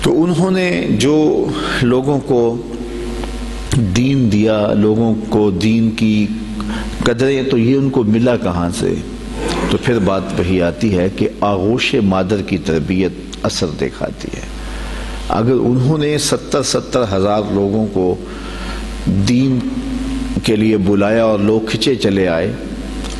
تو انہوں نے جو لوگوں کو دین دیا، لوگوں کو دین کی قدریں، تو یہ ان کو ملا کہاں سے؟ تو پھر بات وہی آتی ہے کہ آغوش مادر کی تربیت اثر دکھاتی ہے۔ اگر انہوں نے 70 ہزار لوگوں کو دین کے لیے بلایا اور لوگ کھچے چلے آئے،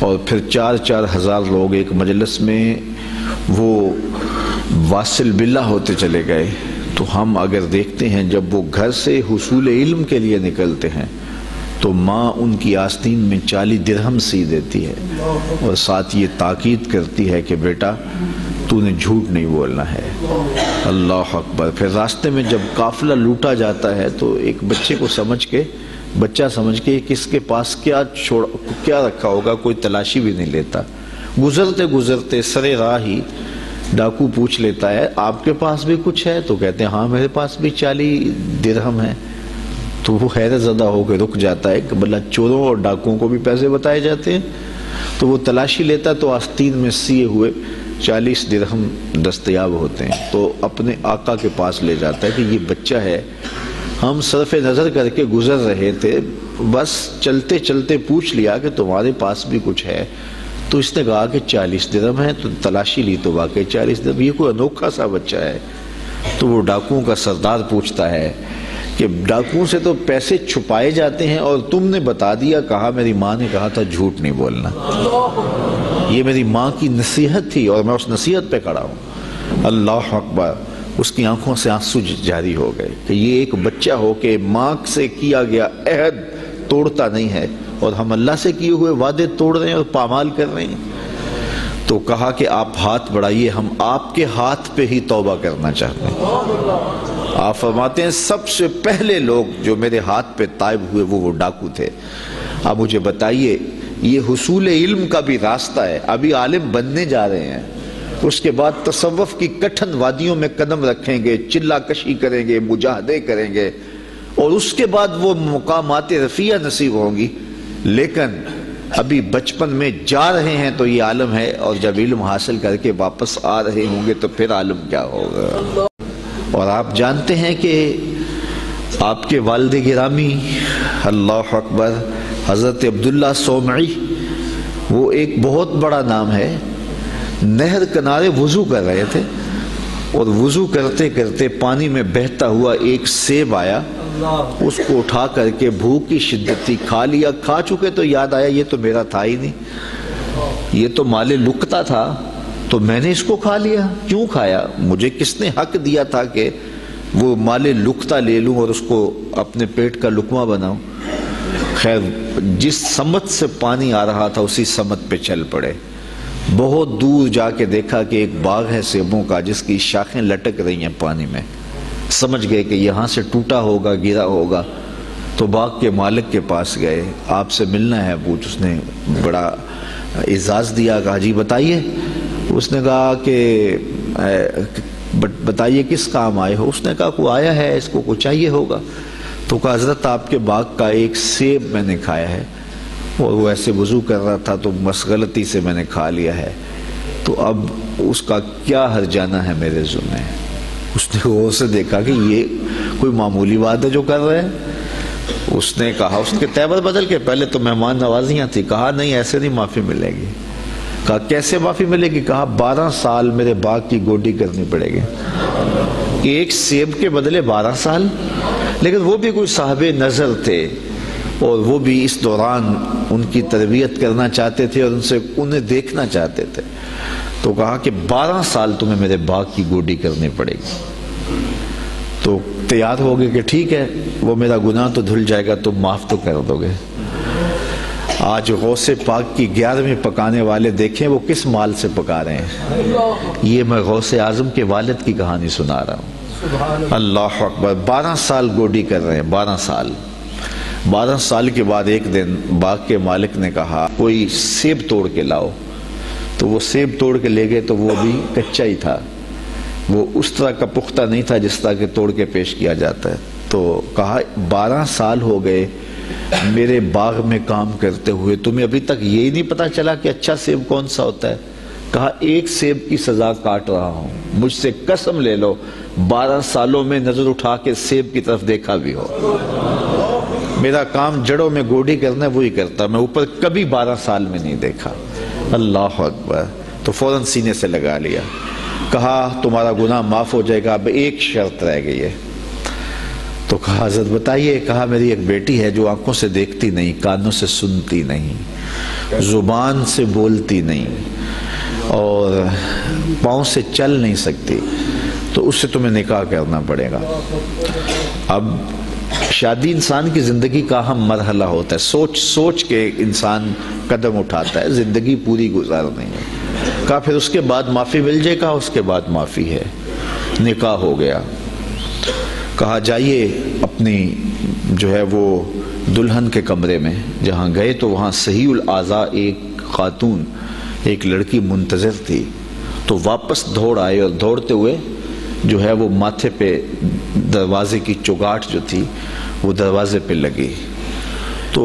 اور پھر 4 ہزار لوگ ایک مجلس میں وہ واصل باللہ ہوتے چلے گئے، تو ہم اگر دیکھتے ہیں جب وہ گھر سے حصول علم کے لیے نکلتے ہیں تو ماں ان کی آستین میں 40 درہم سی دیتی ہے، اور ساتھ یہ تاکید کرتی ہے کہ بیٹا تو نے جھوٹ نہیں بولنا ہے۔ اللہ اکبر۔ پھر راستے میں جب قافلہ لوٹا جاتا ہے تو ایک بچہ سمجھ کے کس کے پاس کیا رکھا ہوگا، کوئی تلاشی بھی نہیں لیتا۔ گزرتے سرے راہ ہی ڈاکو پوچھ لیتا ہے آپ کے پاس بھی کچھ ہے؟ تو کہتے ہیں ہاں میرے پاس بھی 40 درہم ہے۔ تو وہ حیرت زدہ ہو کے رک جاتا ہے کہ بلّہ چوروں اور ڈاکوؤں کو بھی پیسے بتائے جاتے ہیں؟ تو وہ تلاشی لیتا ہے تو آستین میں سیے ہوئے 40 درہم دستیاب ہوتے ہیں، تو اپنے آقا کے پاس لے جاتا ہے کہ یہ بچہ ہے، ہم صرف نظر کر کے گزر رہے تھے، بس چلتے چلتے پوچھ لیا کہ تمہارے پاس بھی کچھ ہے۔ تو اس نے کہا کہ 40 درہم ہے، تو تلاشی لی تو واقعی 40 درہم، یہ کوئی انوکھا سا بچہ ہے۔ تو وہ ڈاکوؤں کا سردار پوچھتا ہے کہ ڈاکوؤں سے تو پیسے چھپائے جاتے ہیں اور تم نے بتا دیا، کہا میری ماں نے کہا تھا جھوٹ نہیں بولنا، یہ میری ماں کی نصیحت تھی اور میں اس نصیحت پہ کھڑا ہوں۔ اللہ اکبر۔ اس کی آنکھوں سے آنسو جاری ہو گئے کہ یہ ایک بچہ ہو کہ ماں سے کیا گیا عہد توڑتا نہیں ہے، اور ہم اللہ سے کیے ہوئے وعدے توڑ رہے ہیں اور پامال کر رہے ہیں۔ تو کہا کہ آپ ہاتھ بڑھائیے، ہم آپ کے ہاتھ پہ ہی توبہ کرنا چاہتے ہیں۔ آپ فرماتے ہیں سب سے پہلے لوگ جو میرے ہاتھ پہ تائب ہوئے وہ ڈاکو تھے۔ اب مجھے بتائیے، یہ حصول علم کا بھی راستہ ہے، ابھی عالم بننے جا رہے ہیں، اس کے بعد تصوف کی کٹھن وادیوں میں قدم رکھیں گے، چلا کشی کریں گے، مجاہدے کریں گے، اور اس کے بعد وہ مقامات رفیع نصیب ہوں گی، لیکن ابھی بچپن میں جا رہے ہیں تو یہ عالم ہے، اور جب علم حاصل کر کے واپس آ رہے ہوں گے تو پھر عالم کیا ہوگا۔ اور آپ جانتے ہیں کہ آپ کے والد گرامی اللہ اکبر حضرت عبداللہ صومعی، وہ ایک بہت بڑا نام ہے، نہر کنارے وضو کر رہے تھے، اور وضو کرتے کرتے پانی میں بہتا ہوا ایک سیب آیا، اس کو اٹھا کر کے بھوک کی شدت تھی، کھا لیا، کھا چکے تو یاد آیا یہ تو میرا تھا ہی نہیں، یہ تو مال لقطہ تھا، تو میں نے اس کو کھا لیا۔ کیوں کھایا؟ مجھے کس نے حق دیا تھا کہ وہ مال لقطہ لے لوں اور اس کو اپنے پیٹ کا لقمہ بناؤں؟ خیر، جس سمت سے پانی آ رہا تھا اسی سمت پہ چل پڑے۔ بہت دور جا کے دیکھا کہ ایک باغ ہے سیبوں کا جس کی شاخیں لٹک رہی ہیں پانی میں، سمجھ گئے کہ یہاں سے ٹوٹا ہوگا، گرا ہوگا، تو باغ کے مالک کے پاس گئے، آپ سے ملنا ہے پوچھ۔ اس نے بڑا اعزاز دیا، کہا جی بتائیے۔ اس نے کہا کہ بتائیے کس کام آئے ہو؟ اس نے کہا کوئی آیا ہے، اس کو کچھ چاہیے ہوگا۔ تو کہا حضرت آپ کے باغ کا ایک سیب میں نے کھایا ہے، اور وہ ایسے وضو کر رہا تھا تو بس غلطی سے میں نے کھا لیا ہے، تو اب اس کا کیا ہرجانہ ہے میرے ذمہ؟ اس نے غور سے دیکھا کہ یہ کوئی معمولی بات ہے جو کر رہے ہیں۔ اس نے کہا، اس کے تیور بدل کے، پہلے تو مہمان نوازیاں تھی، کہا نہیں ایسے نہیں معافی ملے گی۔ کہا کیسے معافی ملے گی؟ کہا 12 سال میرے باغ کی گوڈی کرنی پڑے گی۔ ایک سیب کے بدلے 12 سال؟ لیکن وہ بھی کوئی صاحب نظر تھے، اور وہ بھی اس دوران ان کی تربیت کرنا چاہتے تھے اور انہیں دیکھنا چاہتے تھے، تو کہا کہ 12 سال تمہیں میرے باغ کی گوڈی کرنی پڑے گی۔ تو تیار ہو گئے کہ ٹھیک ہے، وہ میرا گناہ تو دھل جائے گا، تم معاف تو کر دو گے۔ آج غوث پاک کی 11ویں پکانے والے دیکھیں وہ کس مال سے پکا رہے ہیں۔ یہ میں غوث اعظم کے والد کی کہانی سنا رہا ہوں۔ اللہ اکبر۔ 12 سال گوڈی کر رہے ہیں، 12 سال۔ 12 سال کے بعد ایک دن باغ کے مالک نے کہا کوئی سیب توڑ کے لاؤ، تو وہ سیب توڑ کے لے گئے، تو وہ بھی کچا ہی تھا، وہ اس طرح کا پختہ نہیں تھا جس طرح کہ توڑ کے پیش کیا جاتا ہے۔ تو کہا 12 سال ہو گئے میرے باغ میں کام کرتے ہوئے، تمہیں ابھی تک یہی نہیں پتا چلا کہ اچھا سیب کون سا ہوتا ہے؟ کہا 1 سیب کی سزا کاٹ رہا ہوں، مجھ سے قسم لے لو 12 سالوں میں نظر اٹھا کے سیب کی طرف دیکھا بھی ہو۔ میرا کام جڑوں میں گوڈی کرنا ہے، وہی کرتا، میں اوپر کبھی 12 سال میں نہیں دیکھا۔ اللہ اکبر۔ تو فوراً سینے سے لگا لیا، کہا تمہارا گناہ معاف ہو جائے گا، اب ایک شرط رہ گئی ہے۔ تو کہا حضرت بتائیے۔ کہا میری ایک بیٹی ہے جو آنکھوں سے دیکھتی نہیں، کانوں سے سنتی نہیں، زبان سے بولتی نہیں اور پاؤں سے چل نہیں سکتی، تو اس سے تمہیں نکاح کرنا پڑے گا۔ اب شادی انسان کی زندگی کا اہم مرحلہ ہوتا ہے، سوچ سوچ کے انسان قدم اٹھاتا ہے، زندگی پوری گزارنی ہے۔ کہا پھر اس کے بعد معافی مل جائے گا؟ اس کے بعد معافی ہے۔ نکاح ہو گیا۔ کہا جائیے اپنی جو ہے وہ دلہن کے کمرے میں۔ جہاں گئے تو وہاں صحیح الاعضاء ایک خاتون، ایک لڑکی منتظر تھی، تو واپس دوڑ آئے اور دوڑتے ہوئے جو ہے وہ ماتھے پہ دروازے کی چگاٹ جو تھی وہ دروازے پہ لگی۔ تو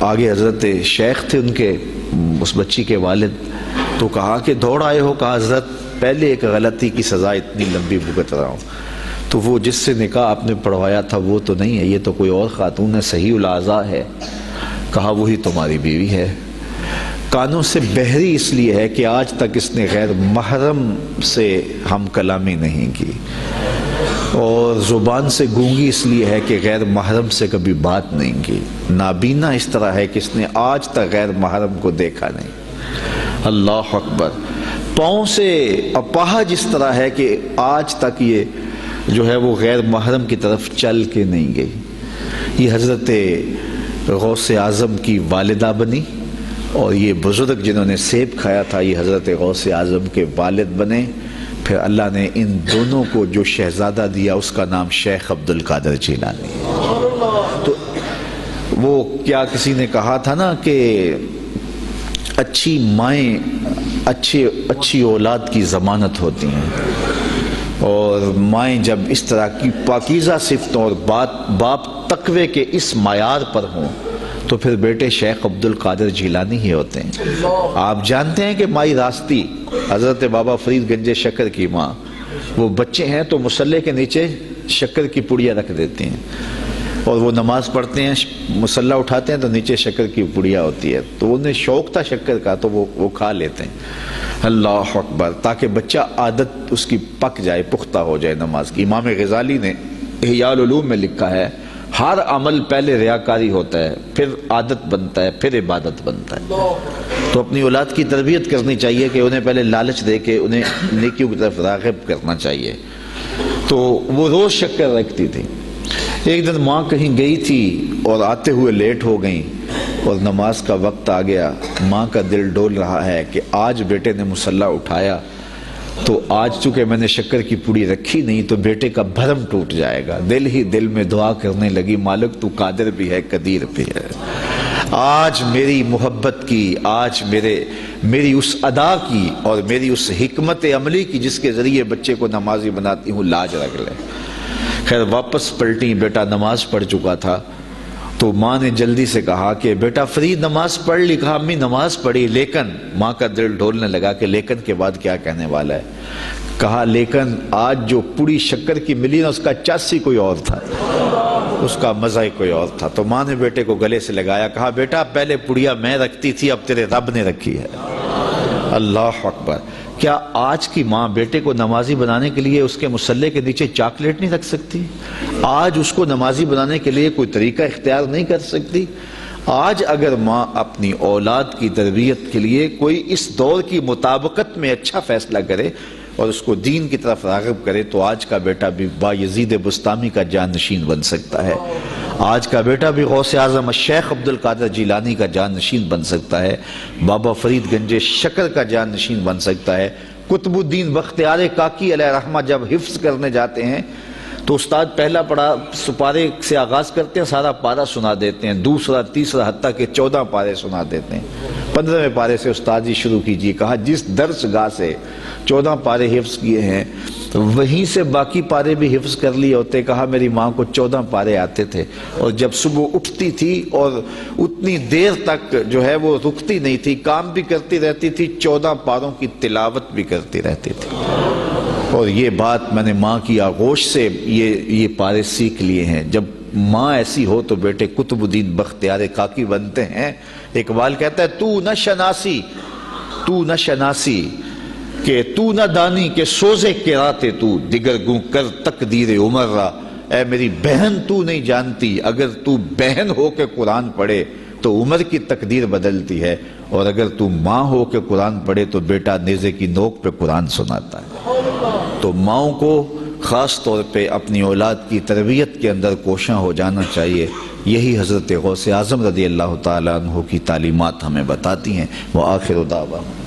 آگے حضرت شیخ تھے ان کے، اس بچی کے والد، تو کہا کہ دوڑ آئے ہو؟ کہا حضرت پہلے ایک غلطی کی سزا اتنی لمبی بھگت رہا ہوں، تو وہ جس سے نکاح آپ نے پڑھوایا تھا وہ تو نہیں ہے، یہ تو کوئی اور خاتون ہے، صحیح الاعضاء ہے۔ کہا وہی تمہاری بیوی ہے۔ کانوں سے بہری اس لیے ہے کہ آج تک اس نے غیر محرم سے ہم کلامی نہیں کی، اور زبان سے گونگی اس لیے ہے کہ غیر محرم سے کبھی بات نہیں کی۔ نابینا اس طرح ہے کہ اس نے آج تک غیر محرم کو دیکھا نہیں۔ اللہ اکبر۔ پاؤں سے اپاہج اس طرح ہے کہ آج تک یہ جو ہے وہ غیر محرم کی طرف چل کے نہیں گئی۔ یہ حضرت غوث اعظم کی والدہ بنی، اور یہ بزرگ جنہوں نے سیب کھایا تھا یہ حضرت غوث اعظم کے والد بنے۔ پھر اللہ نے ان دونوں کو جو شہزادہ دیا اس کا نام شیخ عبد القادر جیلانی۔ تو وہ کیا کسی نے کہا تھا نا کہ اچھی مائیں اچھی اولاد کی ضمانت ہوتی ہیں، اور مائیں جب اس طرح کی پاکیزہ صفتوں اور باپ تقوی کے اس معیار پر ہوں تو پھر بیٹے شیخ عبد القادر جیلانی ہی ہوتے ہیں۔ آپ جانتے ہیں کہ مائی راستی حضرت بابا فرید گنج شکر کی ماں، وہ بچے ہیں تو مصلے کے نیچے شکر کی پڑیا رکھ دیتے ہیں، اور وہ نماز پڑھتے ہیں، مصلہ اٹھاتے ہیں تو نیچے شکر کی پڑیا ہوتی ہے، تو انہیں شوق تھا شکر کا تو وہ کھا لیتے ہیں۔ اللہ اکبر۔ تاکہ بچہ عادت اس کی پک جائے، پختہ ہو جائے نماز کی۔ امام غزالی نے احیاء العلوم میں لکھا ہے ہر عمل پہلے ریاکاری ہوتا ہے، پھر عادت بنتا ہے، پھر عبادت بنتا ہے۔ تو اپنی اولاد کی تربیت کرنی چاہیے کہ انہیں پہلے لالچ دے کے انہیں نیکیوں کی طرف راغب کرنا چاہیے۔ تو وہ روز شکر رکھتی تھی۔ ایک دن ماں کہیں گئی تھی اور آتے ہوئے لیٹ ہو گئیں، اور نماز کا وقت آ گیا۔ ماں کا دل ڈول رہا ہے کہ آج بیٹے نے مصلہ اٹھایا تو آج چونکہ میں نے شکر کی پوڑی رکھی نہیں تو بیٹے کا بھرم ٹوٹ جائے گا۔ دل ہی دل میں دعا کرنے لگی، مالک تو قادر بھی ہے قدیر بھی ہے، آج میری محبت کی، آج میری اس ادا کی اور میری اس حکمت عملی کی جس کے ذریعے بچے کو نمازی بناتی ہوں، لاج رکھ لے۔ خیر واپس پلٹی، بیٹا نماز پڑھ چکا تھا، تو ماں نے جلدی سے کہا کہ بیٹا فرید نماز پڑھ لی؟ کہا امی نماز پڑھی، لیکن ماں کا دل ڈھولنے لگا کہ لیکن کے بعد کیا کہنے والا ہے۔ کہا لیکن آج جو پوڑی شکر کی ملی نا اس کا چاسی کوئی اور تھا، اس کا مزہ ہی کوئی اور تھا۔ تو ماں نے بیٹے کو گلے سے لگایا، کہا بیٹا پہلے پڑیا میں رکھتی تھی، اب تیرے رب نے رکھی ہے۔ اللہ اکبر۔ کیا آج کی ماں بیٹے کو نمازی بنانے کے لیے اس کے مصلے کے نیچے چاکلیٹ نہیں رکھ سکتی؟ آج اس کو نمازی بنانے کے لیے کوئی طریقہ اختیار نہیں کر سکتی؟ آج اگر ماں اپنی اولاد کی تربیت کے لیے کوئی اس دور کی مطابقت میں اچھا فیصلہ کرے اور اس کو دین کی طرف راغب کرے تو آج کا بیٹا بھی بایزید بستامی کا جانشین بن سکتا ہے، آج کا بیٹا بھی غوث اعظم شیخ عبد القادر جیلانی کا جانشین بن سکتا ہے، بابا فرید گنج شکر کا جانشین بن سکتا ہے۔ قطب الدین بختیار کاکی علیہ رحمہ جب حفظ کرنے جاتے ہیں تو استاد پہلا پارے سے آغاز کرتے ہیں، سارا پارہ سنا دیتے ہیں، دوسرا تیسرا حتیٰ کہ 14 پارے سنا دیتے ہیں۔ 15ویں پارے سے استاد جی شروع کیجیے، کہا جس درس گاہ سے 14 پارے حفظ کیے ہیں وہیں سے باقی پارے بھی حفظ کر لیے ہوتے۔ کہا میری ماں کو 14 پارے آتے تھے، اور جب صبح اٹھتی تھی اور اتنی دیر تک جو ہے وہ رکتی نہیں تھی، کام بھی کرتی رہتی تھی، 14 پاروں کی تلاوت بھی کرتی رہتی تھی۔ اور یہ بات میں نے ماں کی آغوش سے یہ پارے سیکھ لیے ہیں۔ جب ماں ایسی ہو تو بیٹے قطب الدین بختیار کاکی بنتے ہیں۔ اقبال کہتا ہے تو نہ شناسی کہ تو نہ دانی کہ سوزے کراتے تو دیگر گوں کر تقدیر عمر را۔ اے میری بہن تو نہیں جانتی، اگر تو بہن ہو کے قرآن پڑھے تو عمر کی تقدیر بدلتی ہے، اور اگر تو ماں ہو کے قرآن پڑھے تو بیٹا نیزے کی نوک پہ قرآن سناتا ہے۔ تو ماؤں کو خاص طور پہ اپنی اولاد کی تربیت کے اندر کوشاں ہو جانا چاہیے۔ یہی حضرت غوث اعظم رضی اللہ تعالیٰ عنہ کی تعلیمات ہمیں بتاتی ہیں۔ وآخر دعوانا